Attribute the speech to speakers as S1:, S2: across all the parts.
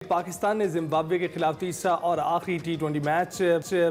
S1: पाकिस्तान ने जिम्बाब्वे के खिलाफ तीसरा और आखिरी T20 मैच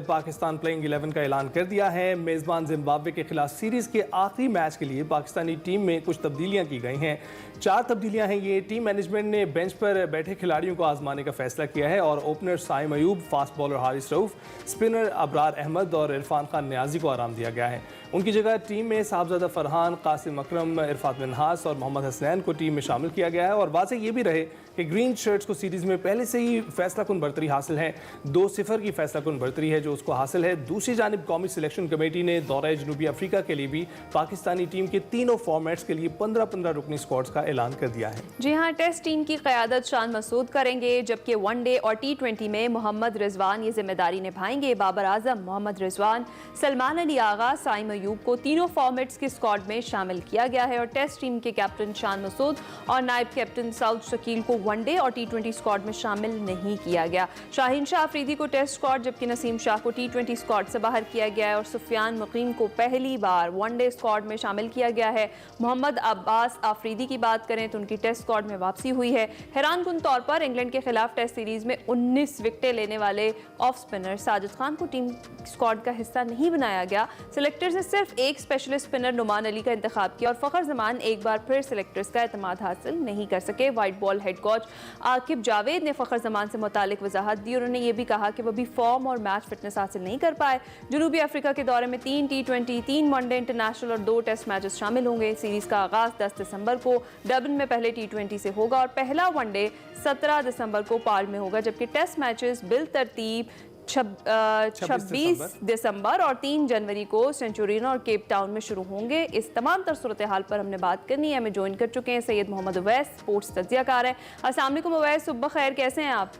S1: पाकिस्तान प्लेइंग 11 का ऐलान कर दिया है। मेज़बान जिम्बाब्वे के खिलाफ सीरीज़ के आखिरी मैच के लिए पाकिस्तानी टीम में कुछ तब्दीलियां की गई हैं। 4 तब्दीलियां हैं ये। टीम मैनेजमेंट ने बेंच पर बैठे खिलाड़ियों को आजमाने का फैसला किया है और opener Saim Ayub, fast bowler Haris Rauf, spinner Abrar Ahmed और इरफान खान नियाजी को आराम दिया गया है। उनकी जगह टीम में साहबजादा फरहान, कासिम अकरम, इरफात मिन्हास और मोहम्मद हसनैन को टीम में शामिल किया गया है। और वाज़ेह ये भी रहे कि ग्रीन शर्ट्स को सीरीज़ में पहले से ही फैसला कुन बरतरी हासिल है। 2-0 की फैसला कुन बरतरी है जो उसको हासिल है। दूसरी जानिब कौमी सिलेक्शन कमेटी ने दौरे जनूबी अफ्रीका के लिए भी पाकिस्तानी टीम के तीनों फॉर्मेट्स के लिए 15-15 रुकनी स्क्वाड्स का ऐलान कर दिया है।
S2: जी हाँ, टेस्ट टीम की क़यादत शान मसूद करेंगे, जबकि वनडे और T20 में मोहम्मद रिजवान ये जिम्मेदारी निभाएंगे। बाबर आजम, मोहम्मद रिजवान, सलमान अली आगा, साइम अयूब को तीनों फॉर्मेट्स के स्क्वाड में शामिल किया गया है और टेस्ट टीम के कैप्टन शान मसूद और नायब कैप्टन सऊद शकील को वनडे और T20 स्क्वाड में शामिल नहीं किया गया। शाहीन शाह अफरीदी को टेस्ट स्क्वाड, जबकि नसीम शाह को T20 स्क्वाड से बाहर किया गया है और सुफियान मुकीम को पहली बार वनडे स्क्वाड में शामिल किया गया है। मोहम्मद अब्बास आफरीदी की बात करें तो उनकी टेस्ट स्क्वाड में वापसी हुई है। हैरानकुन तौर पर इंग्लैंड के खिलाफ टेस्ट सीरीज में 19 विकेटें लेने वाले ऑफ स्पिनर साजिद खान को टीम स्क्वाड का हिस्सा नहीं बनाया गया। सिलेक्टर्स ने सिर्फ एक स्पेशलिस्ट स्पिनर नुमान अली का इंतखाब किया और फखर जमान एक बार फिर सिलेक्टर्स का एतमाद हासिल नहीं कर सके। White ball head coach Aqib Javed ने फखर जमान से मुतालिक वजाहत दी। उन्होंने ये भी कहा कि वह भी फॉर्म और मैच फिटनेस हासिल नहीं कर पाए। जनूबी अफ्रीका के दौरे में 3 T20, 3 वनडे इंटरनेशनल और 2 टेस्ट मैचेस शामिल होंगे। सीरीज का आगाज 10 दिसंबर को डबन में पहले T20 से होगा और पहला वनडे 17 दिसंबर को पाल में होगा, जबकि टेस्ट मैचेस बिल तरतीब 26 दिसंबर और 3 जनवरी को सेंचुरियन और केप टाउन में शुरू होंगे। इस तमाम तर सूरत हाल पर हमने बात करनी है। हमें ज्वाइन कर चुके हैं सैयद मोहम्मद उवैस, स्पोर्ट्स तज्जियाकार हैं। अस्सलाम वालेकुम उवैस, सुबह खैर, कैसे हैं आप?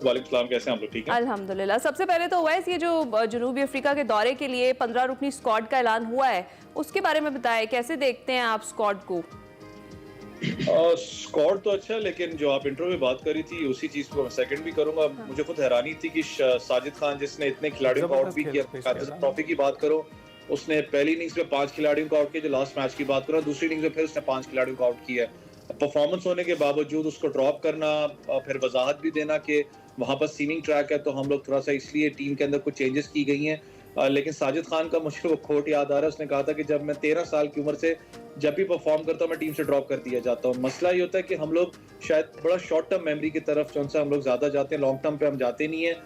S3: वालेकुम सलाम, कैसे हैं आप लोग? ठीक है
S2: अल्हम्दुलिल्लाह। सबसे पहले तो उवैस, ये जो जनूबी अफ्रीका के दौरे के लिए 15 रुकनी स्क्वाड का ऐलान हुआ है, उसके बारे में बताएं, कैसे देखते हैं आप स्क्वाड को?
S3: स्क्वाड तो अच्छा है, लेकिन जो आप इंट्रो में बात करी थी उसी चीज को मैं सेकंड भी करूंगा। मुझे खुद हैरानी थी कि साजिद खान जिसने इतने खिलाड़ियों को आउट भी किया, ट्रॉफी की बात करो उसने पहली इनिंग्स में 5 खिलाड़ियों को आउट किया, जो लास्ट मैच की बात करो दूसरी इनिंग्स में फिर उसने 5 खिलाड़ियों को आउट किया। परफॉर्मेंस होने के बावजूद उसको ड्रॉप करना, फिर वजाहत भी देना कि वहां पर सीमिंग ट्रैक है तो हम लोग थोड़ा सा इसलिए टीम के अंदर कुछ चेंजेस की गई हैं। लेकिन साजिद खान का मुझे वो खोट याद आ रहा है। उसने कहा था कि जब मैं 13 साल की उम्र से जब भी परफॉर्म करता हूँ मैं टीम से ड्रॉप कर दिया जाता हूँ। मसला ये होता है कि हम लोग शायद बड़ा शॉर्ट टर्म मेमोरी की तरफ जो हम लोग ज्यादा जाते हैं, लॉन्ग टर्म पे हम जाते नहीं है।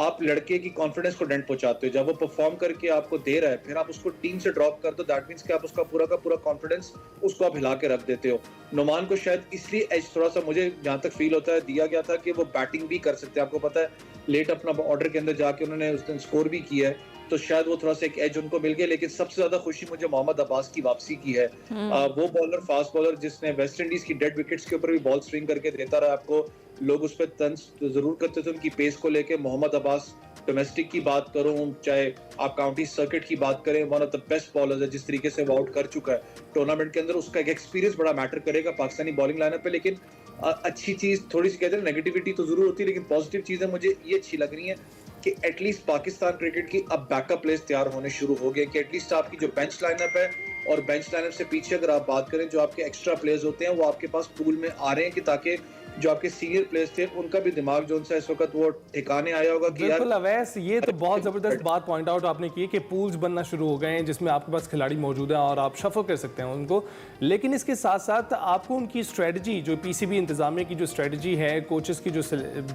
S3: आप लड़के की कॉन्फिडेंस को डेंट पहुंचाते हो। जब वो परफॉर्म करके आपको दे रहा है फिर आप उसको टीम से ड्रॉप कर दो, दैट मींस कि आप उसका पूरा का पूरा कॉन्फिडेंस उसको आप हिला के रख देते हो। नुमान को शायद इसलिए एज थोड़ा सा मुझे जहां तक फील होता है दिया गया था कि वो बैटिंग भी कर सकते हैं। आपको पता है लेट अपना ऑर्डर के अंदर जाके उन्होंने उस दिन स्कोर भी किया है, तो शायद वो थोड़ा सा एक एज उनको मिल गया। लेकिन सबसे ज्यादा खुशी मुझे मोहम्मद अब्बास की वापसी की है। वो बॉलर, फास्ट बॉलर जिसने वेस्ट इंडीज की डेड विकेट्स के ऊपर भी बॉल स्विंग करके देता रहा। आपको लोग उस पर तंज जरूर करते थे उनकी पेस को लेके। मोहम्मद अब्बास डोमेस्टिक की बात करूं चाहे आप काउंटी सर्किट की बात करें, one of the best bowlers है। जिस तरीके से वो आउट कर चुका है टूर्नामेंट के अंदर, उसका एक एक्सपीरियंस बड़ा मैटर करेगा पाकिस्तानी बॉलिंग लाइनअप पे। लेकिन अच्छी चीज थोड़ी सी कहते हैं नेगेटिविटी तो जरूर होती है, लेकिन पॉजिटिव चीजें मुझे ये अच्छी लग रही है कि एटलीस्ट पाकिस्तान क्रिकेट की अब बैकअप प्लेयर्स तैयार होने शुरू हो गए। कि एटलीस्ट आपकी जो बेंच लाइनअप है और बेंच लाइनअप से पीछे अगर आप बात करें जो आपके एक्स्ट्रा प्लेयर्स होते हैं वो आपके पास पूल में आ रहे हैं, कि ताकि जो आपके सीनियर प्लेयर्स थे उनका भी दिमाग जो उनसे इस वक्त वो ठिकाने आया होगा कि
S1: बिल्कुल अवैस, ये तो बहुत जबरदस्त बात पॉइंट आउट आपने की कि पूल्स बनना शुरू हो गए हैं जिसमें आपके पास खिलाड़ी मौजूद हैं और आप शफल कर सकते हैं उनको। लेकिन इसके साथ साथ आपको उनकी स्ट्रेटजी, जो पीसीबी इंतजामिया की जो स्ट्रेटजी है, कोचेस की जो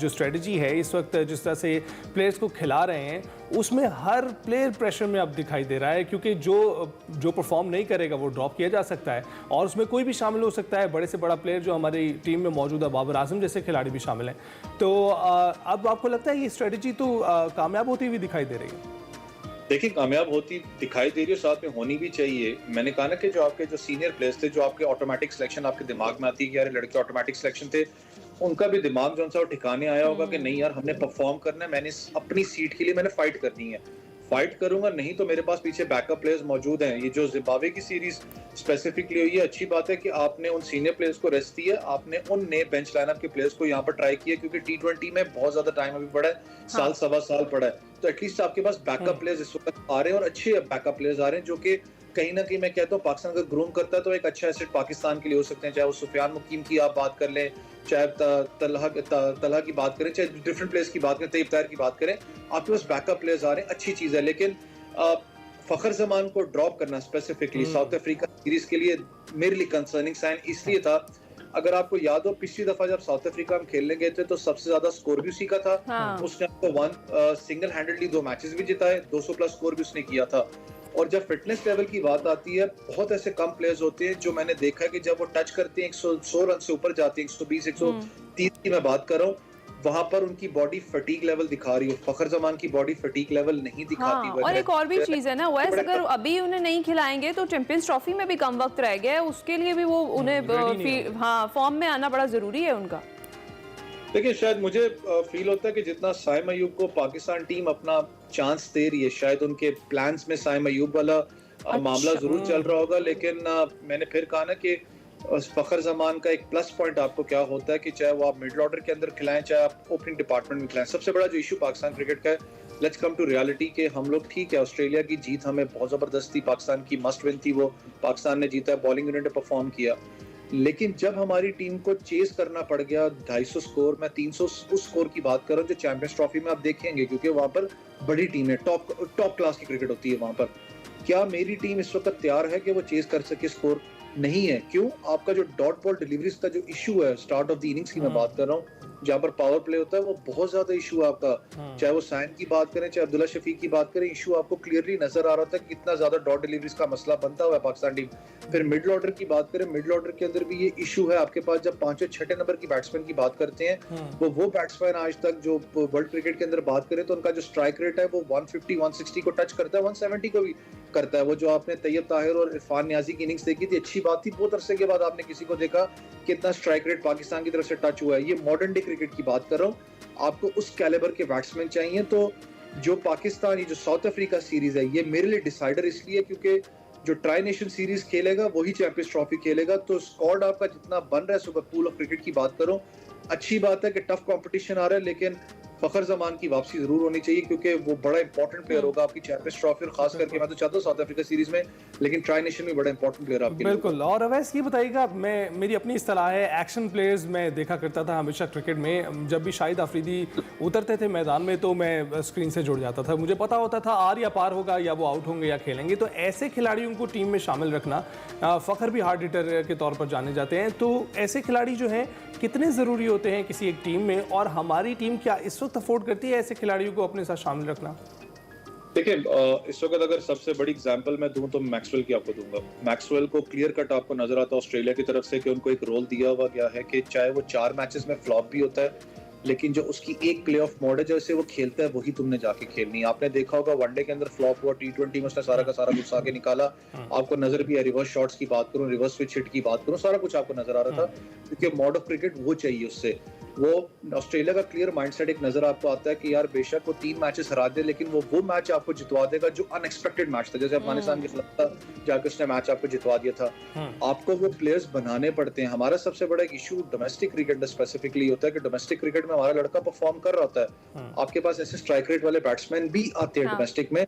S1: स्ट्रेटजी है इस वक्त जिस तरह से प्लेयर्स को खिला रहे हैं, उसमें हर प्लेयर प्रेशर में अब दिखाई दे रहा है। क्योंकि जो परफॉर्म नहीं करेगा वो ड्रॉप किया जा सकता है और उसमें कोई भी शामिल हो सकता है। बड़े से बड़ा प्लेयर जो हमारी टीम में मौजूद है, बाबर आजम जैसे खिलाड़ी भी शामिल हैं। तो अब आपको लगता है ये स्ट्रेटजी तो कामयाब होती हुई दिखाई दे रही है?
S3: देखिए, कामयाब होती दिखाई दे रही है, साथ में होनी भी चाहिए। मैंने कहा ना कि जो आपके जो सीनियर प्लेयर्स थे, जो आपके ऑटोमेटिक सिलेक्शन आपके दिमाग में आती है कि यार लड़के ऑटोमेटिक सिलेक्शन थे, उनका भी दिमाग जो सा ठिकाने आया होगा कि नहीं यार हमने परफॉर्म करना है, मैंने अपनी सीट के लिए मैंने फाइट करनी है, फाइट करूंगा, नहीं तो मेरे पास पीछे बैकअप प्लेयर्स मौजूद हैं। ये जो जिम्बाब्वे की सीरीज स्पेसिफिकली हुई है, अच्छी बात है कि आपने उन सीनियर प्लेयर्स को रेस्ट दिया, आपने उन नए बेंच लाइनअप के प्लेयर्स को यहाँ पर ट्राई किया, क्योंकि T20 में बहुत ज्यादा टाइम अभी पड़ा है, साल सवा साल पड़ा है, तो एटलीस्ट आपके पास बैकअप प्लेयर्स इस वक्त आ रहे हैं और अच्छे बैकअप प्लेयर्स आ रहे हैं जो कि कहीं ना कहीं मैं कहता हूँ पाकिस्तान अगर ग्रूम करता है तो एक अच्छा एसेट पाकिस्तान के लिए हो सकते हैं, चाहे वो सुफियान मुकीम की आप बात कर लें, चाहे तलहा की बात करें, चाहे डिफरेंट प्लेयर्स की बात करें, तैयब ताहिर की बात करें, आपके पास बैकअप प्लेयर्स आ रहे हैं, अच्छी चीज़ है। लेकिन फखर जमान को ड्रॉप करना स्पेसिफिकली साउथ अफ्रीका सीरीज के लिए मेरे लिए कंसर्निंग साइन इसलिए था, अगर आपको याद हो पिछली दफा जब साउथ अफ्रीका में खेलने गए थे तो सबसे ज्यादा स्कोर भी उसी का था। उसने आपको सिंगल हैंडेडली 2 मैचेस भी जिताए, 200 प्लस स्कोर भी उसने किया था। और जब फिटनेस लेवल की बात आती है, बहुत ऐसे कम प्लेयर्स होते हैं जो मैंने देखा है कि जब वो टच करते हैं 100 रन से ऊपर जाते हैं, 120 130 की मैं बात कर रहा हूँ, वहां पर उनकी बॉडी फटीग लेवल दिखा रही हो। फखर जमान की बॉडी फटीग लेवल नहीं दिखाती।
S2: और एक और भी चीज है ना वैस, अगर अभी उन्हें नहीं खिलाएंगे तो चैंपियंस ट्रॉफी में भी कम वक्त रह गया है, उसके लिए भी वो उन्हें फॉर्म में आना बड़ा जरूरी है उनका।
S3: देखिए शायद मुझे फील होता है कि जितना साइम अयूब को पाकिस्तान टीम अपना चांस दे रही है, शायद उनके प्लान्स में साइम अयूब वाला मामला जरूर चल रहा होगा। लेकिन मैंने फिर कहा ना कि फखर जमान का एक प्लस पॉइंट आपको क्या होता है कि चाहे वो आप मिडिल ऑर्डर के अंदर खिलाएं, चाहे आप ओपनिंग डिपार्टमेंट में खिलाएं, सबसे बड़ा जो इशू पाकिस्तान क्रिकेट का है, लेट्स कम टू रियलिटी के हम लोग ठीक है, ऑस्ट्रेलिया की जीत हमें बहुत जबरदस्त थी, पाकिस्तान की मस्ट विन थी, वो पाकिस्तान ने जीता, बॉलिंग यूनिट ने परफॉर्म किया। लेकिन जब हमारी टीम को चेस करना पड़ गया 250 स्कोर, मैं 300 उस स्कोर की बात कर रहा हूँ जो चैंपियंस ट्रॉफी में आप देखेंगे, क्योंकि वहां पर बड़ी टीम है, टॉप क्लास की क्रिकेट होती है वहां पर। क्या मेरी टीम इस वक्त तैयार है कि वो चेस कर सके स्कोर? नहीं है। क्यों? आपका जो डॉट बॉल डिलीवरीज का जो इशू है स्टार्ट ऑफ द इनिंग्स की मैं बात कर रहा हूँ, जहाँ पर पावर प्ले होता है, वो बहुत ज्यादा इशू है आपका। चाहे वो साइन की बात करें, चाहे अब्दुल्ला शफीक की बात करें, इशू आपको क्लियरली नजर आ रहा था कि कितना ज्यादा डॉट डिलीवरीज का मसला बनता हुआ है पाकिस्तान टीम। फिर मिडिल ऑर्डर की बात करें, मिडिल ऑर्डर के अंदर भी ये इशू है आपके पास। जब 5वें 6ठे नंबर की बैट्समैन की बात करते हैं, वो बैट्समैन आज तक जो वर्ल्ड क्रिकेट के अंदर बात करें तो उनका जो स्ट्राइक रेट है वो 150 160 को टच करता है, 170 को भी करता है। वो जो आपने तैयब ताहिर और इरफान नियाजी की इनिंग्स देखी थी, अच्छी बात थी, बहुत अरसे के बाद आपने किसी को देखा कितना स्ट्राइक रेट पाकिस्तान की तरफ से टच हुआ है। ये मॉडर्न डे क्रिकेट की बात कर रहा हूँ। आपको उस कैलिबर के बैट्समैन चाहिए। तो जो पाकिस्तान, ये जो साउथ अफ्रीका सीरीज है, ये मेरे लिए डिसाइडर इसलिए क्योंकि जो ट्राई नेशन सीरीज खेलेगा वही चैंपियंस ट्रॉफी खेलेगा। तो स्क्वाड आपका जितना बन रहा है, सुपर पूल ऑफ क्रिकेट की बात करो, अच्छी बात है कि टफ कंपटीशन आ रहा है, लेकिन फखर जमान की वापसी जरूर होनी चाहिए क्योंकि वो बड़ा इंपॉर्टेंट प्लेयर होगा आपकी चैंपियंस ट्रॉफी, और खास करके मैं तो चाहता हूँ साउथ अफ्रीका सीरीज में, लेकिन ट्राई नेशन में बड़ा इंपॉर्टेंट प्लेयर आपके लिए।
S1: बिल्कुल। और अवैस ये बताइएगा, मेरी अपनी इस्तलाह है, एक्शन प्लेयर्स मैं देखा करता था हमेशा क्रिकेट में। जब भी शाहिद अफरीदी उतरते थे मैदान में तो मैं स्क्रीन से जुड़ जाता था, मुझे पता होता था आर या पार होगा, या वो आउट होंगे या खेलेंगे। तो ऐसे खिलाड़ियों को टीम में शामिल रखना, फखर भी हार्ड हिटर के तौर पर जाने जाते हैं, तो ऐसे खिलाड़ी जो हैं कितने ज़रूरी होते हैं किसी एक टीम में, और हमारी टीम क्या इस वक्त अफोर्ड करती है ऐसे खिलाड़ियों को अपने साथ शामिल रखना?
S3: देखिए इस वक्त अगर सबसे बड़ी एग्जांपल मैं दूं तो मैक्सवेल की आपको दूंगा। मैक्सवेल को क्लियर कट आपको नजर आता है ऑस्ट्रेलिया की तरफ से कि उनको एक रोल दिया हुआ गया है कि चाहे वो 4 मैचेस में फ्लॉप भी होता है, लेकिन जो उसकी एक प्ले ऑफ मोड है जैसे वो खेलता है वही तुमने जाके खेलनी है। आपने देखा होगा वनडे के अंदर फ्लॉप हुआ, T20 में उसने सारा का सारा गुस्सा के निकाला। आपको नजर भी है, रिवर्स शॉट्स की बात करूं, रिवर्स स्विच हिट की बात करूं, सारा कुछ आपको नजर आ रहा था क्योंकि मॉड ऑफ क्रिकेट वो चाहिए उससे। वो ऑस्ट्रेलिया का क्लियर माइंडसेट एक नजर आपको आता है कि यार बेशक वो 3 मैचेस हरा दे, लेकिन वो मैच आपको जितवा देगा जो अनएक्सपेक्टेड मैच था, जैसे अफगानिस्तान के खिलाफ था जाके उसने मैच आपको जितवा दिया था। आपको वो प्लेयर्स बनाने पड़ते हैं। हमारा सबसे बड़ा एक इशू डोमेस्टिक क्रिकेट में स्पेसिफिकली होता है कि डोमेस्टिक क्रिकेट में हमारा लड़का परफॉर्म कर रहा होता है, आपके पास ऐसे स्ट्राइक रेट वाले बैट्समैन भी आते हैं डोमेस्टिक में,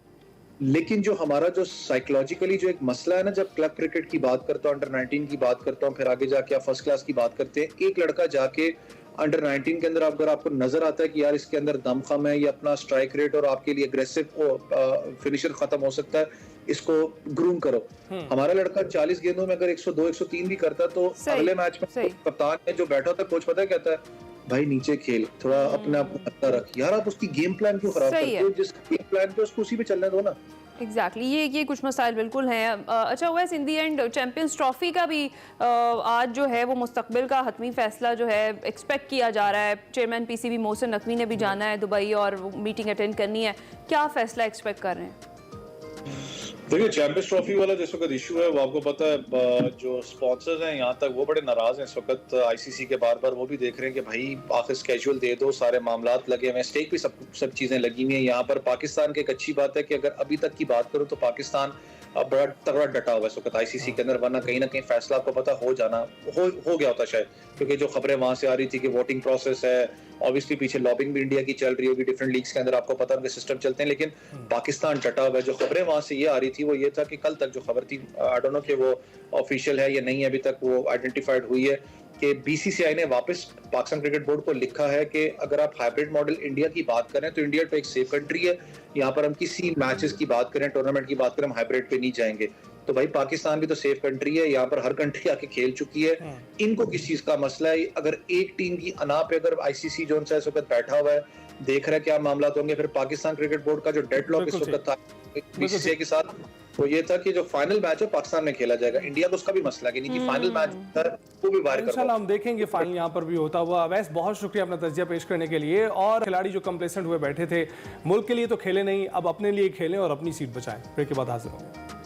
S3: लेकिन जो हमारा जो साइकोलॉजिकली जो एक मसला है ना, जब क्लब क्रिकेट की बात करता हूँ, अंडर 19 की बात करता हूँ, फिर आगे जाके आप फर्स्ट क्लास की बात करते हैं, एक लड़का जाके अंडर 19 के अंदर अगर आपको नजर आता है कि यार इसके अंदर दमखम है, ये अपना स्ट्राइक रेट और आपके लिए अग्रेसिव फिनिशर खत्म हो सकता है, इसको ग्रूम करो। हमारा लड़का 40 गेंदों में अगर 102 103 भी करता तो अगले मैच में कप्तान में जो बैठा होता है, कोच पता है कहता है भाई नीचे खेल, थोड़ा अपने आप को अच्छा रख। यार आप उसकी गेम प्लान क्यों खराब करते हो? जिस गेम प्लान पे उसको उसी पे चलने दो ना।
S2: एग्जैक्टली ये कुछ मसाइल बिल्कुल हैं। अच्छा वैसे इन दी एंड चैंपियंस ट्रॉफी का भी आज जो है वो मुस्तकबिल का हतमी फैसला जो है एक्सपेक्ट किया जा रहा है। चेयरमैन पीसीबी मोहसिन नकवी ने भी जाना है दुबई और मीटिंग अटेंड करनी है, क्या फैसला एक्सपेक्ट कर रहे हैं?
S3: देखिए चैंपियंस ट्रॉफी वाला जिस वक्त इशू है वो आपको पता है, जो स्पॉन्सर्स हैं यहाँ तक वो बड़े नाराज हैं इस वक्त आईसीसी के, बार बार वो भी देख रहे हैं कि भाई आखिर स्केड्यूल दे दो, सारे मामलात लगे हुए हैं, स्टेक भी सब चीजें लगी हुई हैं यहाँ पर। पाकिस्तान की एक अच्छी बात है कि अगर अभी तक की बात करूँ तो पाकिस्तान बड़ा तगड़ा डटा हुआ है इस वक्त आईसीसी के अंदर, वरना कहीं ना कहीं फैसला आपको पता हो गया होता शायद, क्योंकि जो खबरें वहां से आ रही थी कि वोटिंग प्रोसेस है, ऑब्वियसली पीछे लॉबिंग भी इंडिया की चल रही होगी, डिफरेंट लीग्स के अंदर आपको पता उनके सिस्टम चलते हैं, लेकिन पाकिस्तान टटा हुआ है। जो खबरें वहां से ये आ रही थी वो ये था कि कल तक जो खबर थी, आई डोंट नो कि वो ऑफिशियल है या नहीं, अभी तक वो आइडेंटिफाइड हुई है कि बीसीसीआई ने वापस पाकिस्तान क्रिकेट बोर्ड को लिखा है कि अगर आप हाइब्रिड मॉडल इंडिया की बात करें तो इंडिया तो एक सेफ कंट्री है, यहाँ पर हम किसी मैचेस की बात करें, टूर्नामेंट की बात करें, हम हाइब्रिड पे नहीं जाएंगे। तो भाई पाकिस्तान भी तो सेफ कंट्री है, यहाँ पर हर कंट्री आके खेल चुकी है, इनको किस चीज का मसला है? अगर एक टीम की अना पे अगर आईसीसी जो इस वक्त बैठा हुआ है, देख रहा है क्या मामला होंगे, फिर पाकिस्तान क्रिकेट बोर्ड का जो डेडलॉक इस वक्त था बीसीसीआई के साथ वो ये था कि जो फाइनल मैच है पाकिस्तान में खेला जाएगा, इंडिया को उसका भी मसला कि नहीं कि फाइनल मैच वो भी बाहर
S1: इंशाल्लाह हम देखेंगे फाइनल यहाँ पर भी होता हुआ। वैसे बहुत शुक्रिया अपना तजिया पेश करने के लिए। और खिलाड़ी जो कंप्लेसेंट हुए बैठे थे, मुल्क के लिए तो खेले नहीं, अब अपने लिए खेलें और अपनी सीट बचाएं। फिर के बाद हाजिर होंगे।